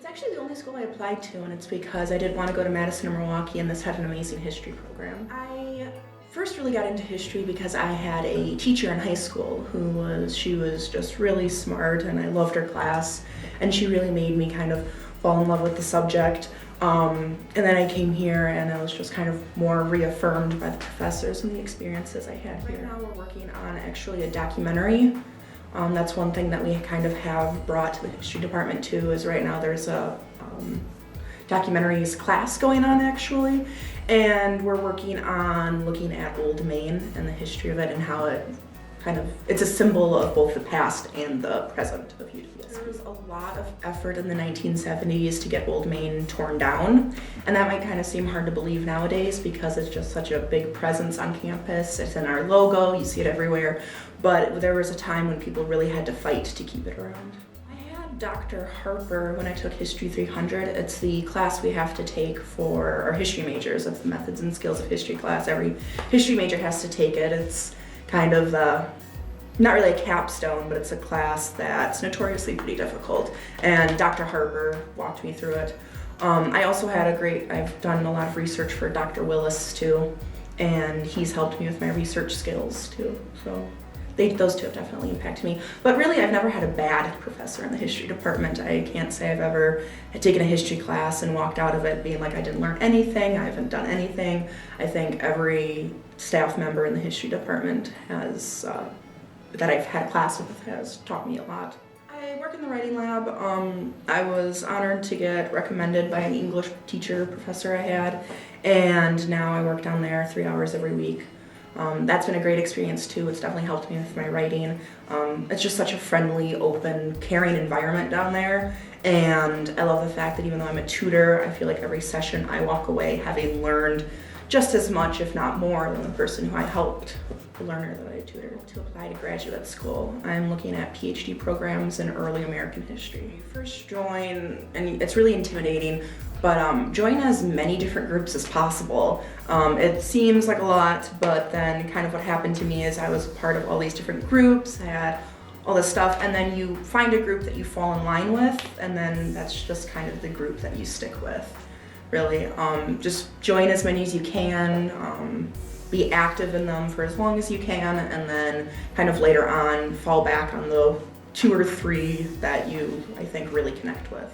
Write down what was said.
actually the only school I applied to, and it's because I did want to go to Madison or Milwaukee, and this had an amazing history program. I first really got into history because I had a teacher in high school she was just really smart, and I loved her class, and she really made me kind of fall in love with the subject. And then I came here and I was just kind of more reaffirmed by the professors and the experiences I had here. Right now we're working on actually a documentary. That's one thing that we kind of have brought to the history department too, is right now there's a documentaries class going on actually, and we're working on looking at Old Main and the history of it and how it's a symbol of both the past and the present of UWSP. There was a lot of effort in the 1970s to get Old Main torn down, and that might kind of seem hard to believe nowadays because it's just such a big presence on campus. It's in our logo, you see it everywhere, but there was a time when people really had to fight to keep it around. I had Dr. Harper when I took History 300. It's the class we have to take for our history majors. It's the Methods and Skills of History class. Every history major has to take it. It's kind of not really a capstone, but it's a class that's notoriously pretty difficult, and Dr. Harper walked me through it. I also had I've done a lot of research for Dr. Willis too, and he's helped me with my research skills too, so those two have definitely impacted me. But really, I've never had a bad professor in the history department. I can't say I've ever taken a history class and walked out of it being like I didn't learn anything, I haven't done anything. I think every staff member in the history department that I've had a class with has taught me a lot. I work in the writing lab. I was honored to get recommended by an English teacher, professor I had, and now I work down there 3 hours every week. That's been a great experience too. It's definitely helped me with my writing. It's just such a friendly, open, caring environment down there, and I love the fact that even though I'm a tutor, I feel like every session I walk away having learned just as much, if not more, than the person who I helped, the learner that I tutored. To apply to graduate school, I'm looking at PhD programs in early American history. You first join, and it's really intimidating, but join as many different groups as possible. It seems like a lot, but then kind of what happened to me is I was part of all these different groups, I had all this stuff, and then you find a group that you fall in line with, and then that's just kind of the group that you stick with. Really, just join as many as you can, be active in them for as long as you can, and then kind of later on fall back on the 2 or 3 that you, I think, really connect with.